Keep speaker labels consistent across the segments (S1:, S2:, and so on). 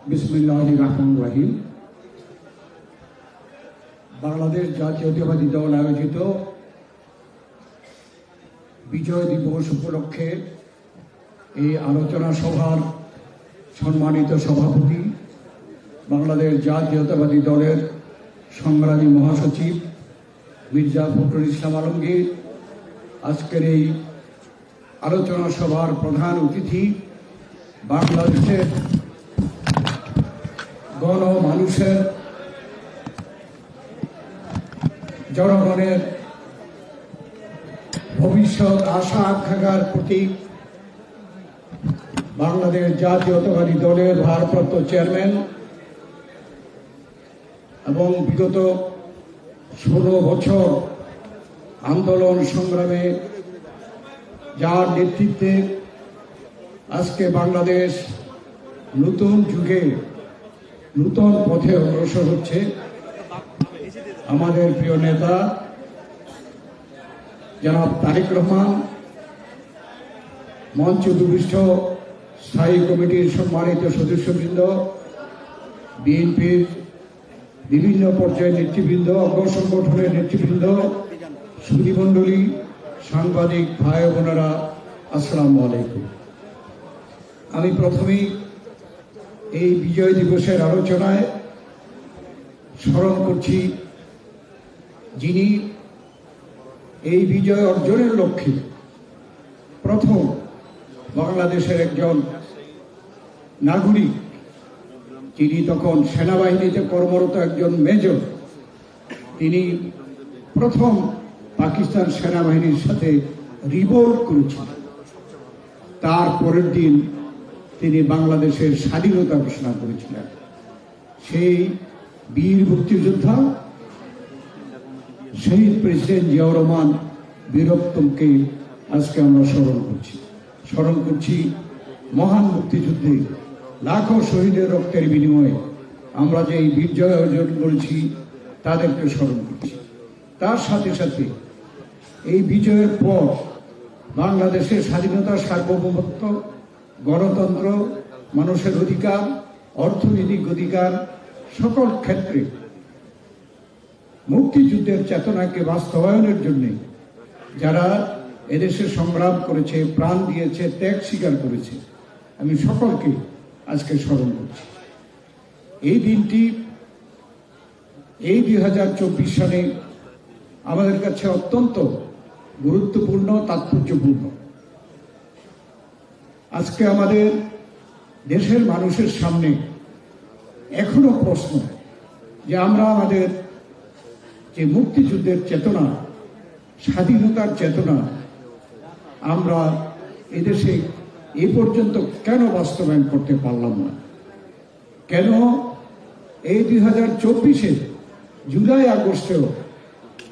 S1: বিসমিল্লাহির রহমানির রহিম। বাংলাদেশ জাতীয়তাবাদী দল আয়োজিত বিজয় দিবস উপলক্ষে এই আলোচনা সভার সম্মানিত সভাপতি, বাংলাদেশ জাতীয়তাবাদী দলের সংগ্রামী মহাসচিব মির্জা ফখরুল ইসলাম আলমগীর, আজকের এই আলোচনা সভার প্রধান অতিথি, বাংলাদেশের মানুষের জনগণের ভবিষ্যৎ আশা আকাঙ্ক্ষার প্রতীক বাংলাদেশ জাতীয়তাবাদী দলের ভারপ্রাপ্ত চেয়ারম্যান এবং বিগত 16 বছর আন্দোলন সংগ্রামে যার নেতৃত্বে আজকে বাংলাদেশ নতুন যুগে নতুন পথে অগ্রসর হচ্ছে, আমাদের প্রিয় নেতা জনাব তারেক রহমান, মঞ্চ দুবিষ্ট স্থায়ী কমিটির সম্মানিত সদস্যবৃন্দ, বিএনপির বিভিন্ন পর্যায়ের নেতৃবৃন্দ, অঙ্গ সংগঠনের নেতৃবৃন্দ, সুধীমণ্ডলী, সাংবাদিক ভাই বোনেরা, আসসালামু আলাইকুম। আমি প্রথমেই এই বিজয় দিবসের আলোচনায় স্মরণ করছি যিনি এই বিজয় অর্জনের লক্ষ্যে প্রথম বাংলাদেশের একজন নাগরিক, যিনি তখন সেনাবাহিনীতে কর্মরত একজন মেজর, তিনি প্রথম পাকিস্তান সেনাবাহিনীর সাথে রিভোল্ট করেছিলেন। তার পরের দিন তিনি বাংলাদেশের স্বাধীনতা ঘোষণা করেছিলেন। সেই বীর মুক্তিযোদ্ধা শহীদ প্রেসিডেন্ট জিয়াউর রহমান বীরত্তমকে আজকে আমরা স্মরণ করছি। মহান মুক্তিযুদ্ধে লাখো শহীদের রক্তের বিনিময়ে আমরা যে এই বিজয় অর্জন করেছি তাদেরকে স্মরণ করছি। তার সাথে সাথে এই বিজয়ের পর বাংলাদেশের স্বাধীনতা, সার্বভৌমত্ব, গণতন্ত্র, মানুষের অধিকার, অর্থনৈতিক অধিকার সকল ক্ষেত্রে মুক্তিযুদ্ধের চেতনাকে বাস্তবায়নের জন্য যারা এদেশে সংগ্রাম করেছে, প্রাণ দিয়েছে, ত্যাগ স্বীকার করেছে, আমি সকলকে আজকে স্মরণ করছি। এই দিনটি এই 2024 সালে আমাদের কাছে অত্যন্ত গুরুত্বপূর্ণ, তাৎপর্যপূর্ণ। আজকে আমাদের দেশের মানুষের সামনে এখনো প্রশ্ন যে আমরা আমাদের যে মুক্তিযুদ্ধের চেতনা, স্বাধীনতার চেতনা আমরা এদেশে এ পর্যন্ত কেন বাস্তবায়ন করতে পারলাম না? কেন এই 2024-এ জুলাই আগস্টেও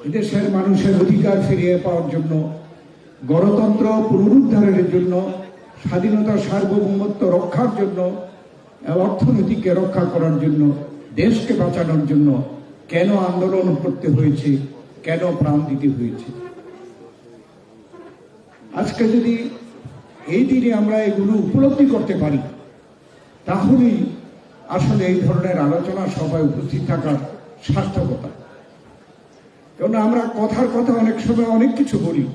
S1: এদেশের মানুষের অধিকার ফিরিয়ে পাওয়ার জন্য, গণতন্ত্র পুনরুদ্ধারের জন্য, স্বাধীনতা সার্বভৌমত্ব রক্ষার জন্য, অর্থনীতিকে রক্ষা করার জন্য, দেশকে বাঁচানোর জন্য কেন আন্দোলন করতে হয়েছে, কেন প্রাণ দিতে হয়েছে? আজকে যদি এই দিনে আমরা এগুলো উপলব্ধি করতে পারি, তাহলেই আসলে এই ধরনের আলোচনা সভায় উপস্থিত থাকার সার্থকতা। কারণ আমরা কথার কথা অনেক সময় অনেক কিছু বলি,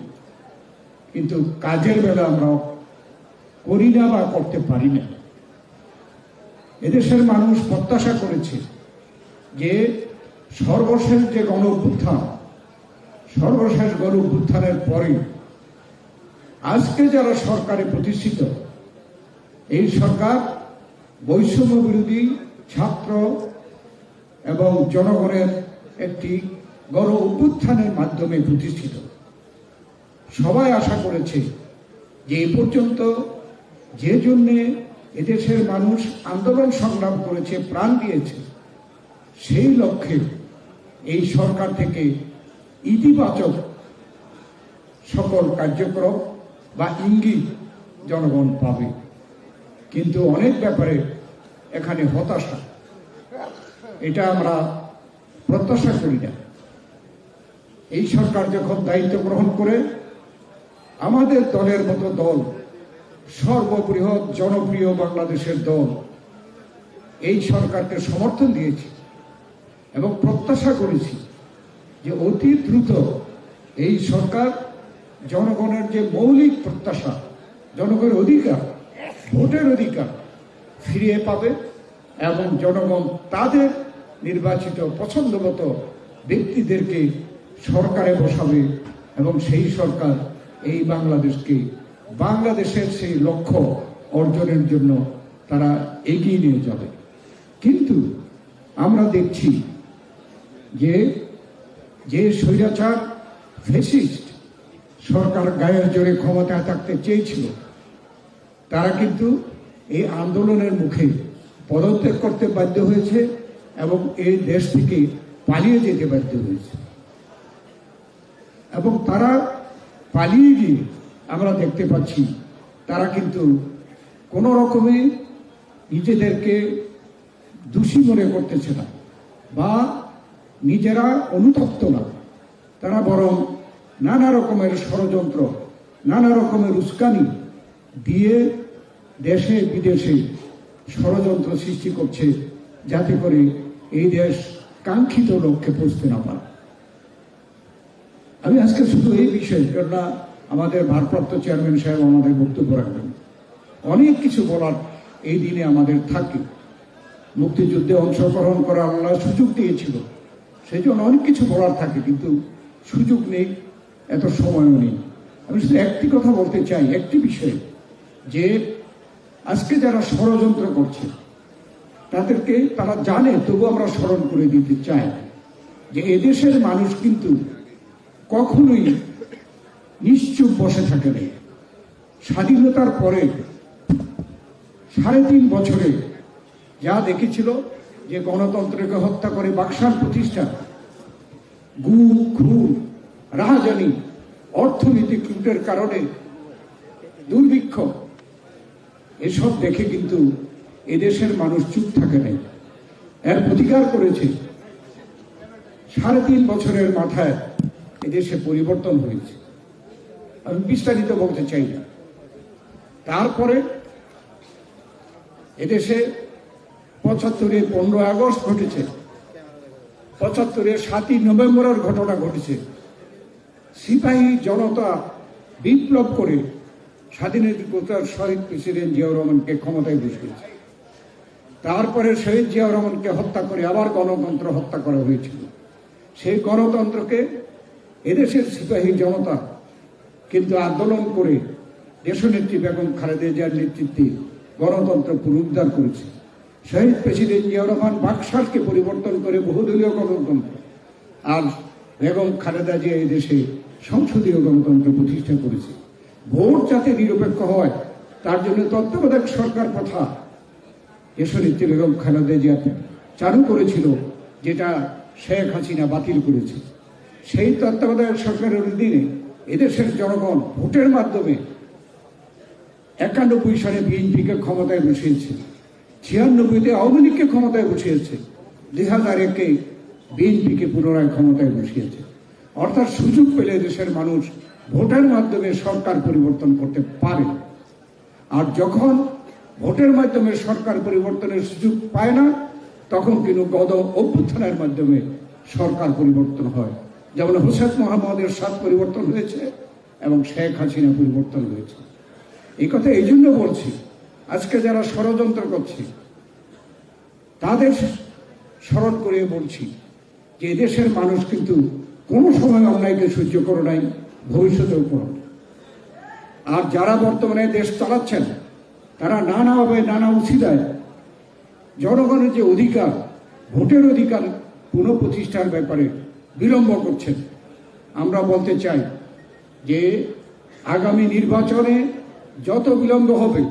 S1: কিন্তু কাজের বেলা আমরা করি না বা করতে পারি না। এদেশের মানুষ প্রত্যাশা করেছে যে সর্বশেষ যে গণ অভ্যুত্থানের পরে আজকে যারা সরকারে প্রতিষ্ঠিত, এই সরকার বৈষম্য বিরোধী, ছাত্র এবং জনগণের একটি গণ অভ্যুত্থানের মাধ্যমে প্রতিষ্ঠিত। সবাই আশা করেছে যে এ পর্যন্ত যে জন্যে এদেশের মানুষ আন্দোলন সংগ্রাম করেছে, প্রাণ দিয়েছে, সেই লক্ষ্যে এই সরকার থেকে ইতিবাচক সকল কার্যক্রম বা ইঙ্গিত জনগণ পাবে। কিন্তু অনেক ব্যাপারে এখানে হতাশা, এটা আমরা প্রত্যাশা করি না। এই সরকার যখন দায়িত্ব গ্রহণ করে, আমাদের দলের মতো দল, সর্ববৃহৎ জনপ্রিয় বাংলাদেশের দল, এই সরকারকে সমর্থন দিয়েছি এবং প্রত্যাশা করেছি যে অতি দ্রুত এই সরকার জনগণের যে মৌলিক প্রত্যাশা, জনগণের অধিকার, ভোটের অধিকার ফিরিয়ে পাবে এবং জনগণ তাদের নির্বাচিত পছন্দমতো ব্যক্তিদেরকে সরকারে বসাবে এবং সেই সরকার এই বাংলাদেশের সেই লক্ষ্য অর্জনের জন্য তারা এগিয়ে নিয়ে যাবে। কিন্তু আমরা দেখছি যে স্বৈরাচার ফ্যাসিস্ট সরকার গায়ের জোরে ক্ষমতায় থাকতে চেয়েছিল, তারা কিন্তু এই আন্দোলনের মুখে পদত্যাগ করতে বাধ্য হয়েছে এবং এই দেশ থেকে পালিয়ে যেতে বাধ্য হয়েছে। এবং তারা পালিয়ে গিয়ে আমরা দেখতে পাচ্ছি তারা কিন্তু কোনো রকমে নিজেদেরকে দোষী মনে করতেছে না বা নিজেরা অনুতপ্ত না, তারা বরং নানা রকমের ষড়যন্ত্র, নানা রকমের উস্কানি দিয়ে দেশে বিদেশে ষড়যন্ত্র সৃষ্টি করছে যাতে করে এই দেশ কাঙ্ক্ষিত লক্ষ্যে পৌঁছতে না পারে। আমি আজকে শুধু এই বিষয়ে, কেননা আমাদের ভারপ্রাপ্ত চেয়ারম্যান সাহেব আমাদের বক্তব্য রাখবেন, অনেক কিছু বলার এই দিনে আমাদের থাকে। মুক্তিযুদ্ধে অংশগ্রহণ করার আল্লাহ সুযোগ দিয়েছিল, সেই জন্য অনেক কিছু বলার থাকে, কিন্তু সুযোগ নেই, এত সময়ও নেই। আমি শুধু একটি কথা বলতে চাই, একটি বিষয়, যে আজকে যারা ষড়যন্ত্র করছে তাদেরকে তারা জানে, তবু আমরা স্মরণ করে দিতে চাই যে এদেশের মানুষ কিন্তু কখনোই নিশ্চুপ বসে থাকে না। স্বাধীনতার পরে 3.5 বছরে যা দেখেছিল, যে গণতন্ত্রকে হত্যা করে বাকশাল প্রতিষ্ঠা, গুম খুন, রাহাজানি, অর্থনৈতিক লুটের কারণে দুর্ভিক্ষ, এসব দেখে কিন্তু এদেশের মানুষ চুপ থাকে নাই, এর প্রতিকার করেছে। 3.5 বছরের মাথায় এদেশে পরিবর্তন হয়েছে, আমি বিস্তারিত বলতে চাই না। তারপরে এদেশে 75-এ 15 আগস্ট ঘটেছে, 75-এ 7ই নভেম্বরের ঘটনা ঘটেছে। সিপাহী জনতা বিপ্লব করে স্বাধীনতার শহীদ প্রেসিডেন্ট জিয়াউর রহমানকে ক্ষমতায় বসিয়েছে। তারপরে শহীদ জিয়াউর রহমানকে হত্যা করে আবার গণতন্ত্র হত্যা করা হয়েছিল। সেই গণতন্ত্রকে এদেশের সিপাহী জনতা কিন্তু আন্দোলন করে দেশনেত্রী বেগম খালেদা জিয়ার নেতৃত্বে গণতন্ত্র পুনরুদ্ধার করেছে। শহীদ প্রেসিডেন্ট জিয়াউর রহমান বাকশালকে পরিবর্তন করে বহুদলীয় গণতন্ত্র, আর বেগম খালেদা জিয়া এই দেশে সংসদীয় গণতন্ত্র প্রতিষ্ঠা করেছে। ভোট যাতে নিরপেক্ষ হয় তার জন্য তত্ত্বাবধায়ক সরকার প্রথা দেশনেত্রী বেগম খালেদা জিয়া চালু করেছিল, যেটা শেখ হাসিনা বাতিল করেছে। সেই তত্ত্বাবধায়ক সরকারের অধীনে এদেশের জনগণ ভোটের মাধ্যমে 91 সালে বিএনপিকে ক্ষমতায় বসিয়েছে, 96-তে আওয়ামী লীগকে ক্ষমতায় বসিয়েছে, 2001-এ বিএনপিকে পুনরায় ক্ষমতায় বসিয়েছে। অর্থাৎ সুযোগ পেলে দেশের মানুষ ভোটের মাধ্যমে সরকার পরিবর্তন করতে পারে। আর যখন ভোটের মাধ্যমে সরকার পরিবর্তনের সুযোগ পায় না, তখন কিন্তু গণ অভ্যুত্থানের মাধ্যমে সরকার পরিবর্তন হয়। যেমন হোসেন মোহাম্মদের সাথ পরিবর্তন হয়েছে এবং শেখ হাসিনা পরিবর্তন হয়েছে। এই কথা এই জন্য বলছি, আজকে যারা ষড়যন্ত্র করছে তাদের স্মরণ করে বলছি যে এদেশের মানুষ কিন্তু কোনো সময় অন্যায়কে সহ্য করে নাই, ভবিষ্যতেও করো। আর যারা বর্তমানে দেশ চালাচ্ছেন তারা নানাভাবে নানা উচিতায় জনগণের যে অধিকার, ভোটের অধিকার পুনঃপ্রতিষ্ঠার ব্যাপারে বিলম্ব করছেন। আমরা বলতে চাই যে আগামী নির্বাচনে যত বিলম্ব হবে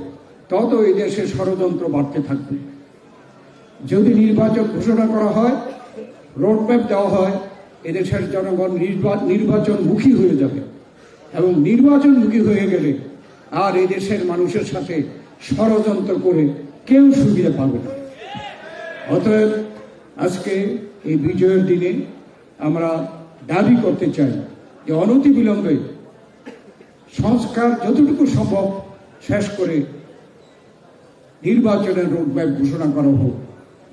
S1: তত এই দেশে ষড়যন্ত্র বাড়তে থাকবে। যদি নির্বাচন ঘোষণা করা হয়, রোডম্যাপ দেওয়া হয়, এদেশের জনগণ নির্বাচনমুখী হয়ে যাবে এবং নির্বাচনমুখী হয়ে গেলে আর এই দেশের মানুষের সাথে ষড়যন্ত্র করে কেউ সুবিধা পাবে না। অতএব আজকে এই বিজয়ের দিনে আমরা দাবি করতে চাই যে অনতিবিলম্বে সংস্কার যতটুকু সম্ভব শেষ করে নির্বাচনের রোডম্যাপ ঘোষণা করা হোক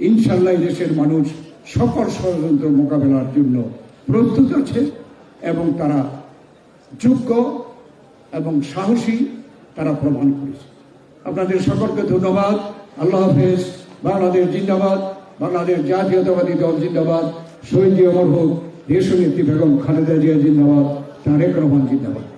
S1: ইনশাল্লাহ এই দেশের মানুষ সকল ষড়যন্ত্র মোকাবেলার জন্য প্রস্তুত আছে এবং তারা যোগ্য এবং সাহসী তারা প্রমাণ করেছে। আপনাদের সকলকে ধন্যবাদ। আল্লাহ হাফেজ। বাংলাদেশ জিন্দাবাদ। বাংলাদেশ জাতীয়তাবাদী দল জিন্দাবাদ। শহীদ অমর হোক দেশনেত্রী বেগম খালেদা জিয়া জিন্দাবাদ। তারেক রহমান জিন্দাবাদ।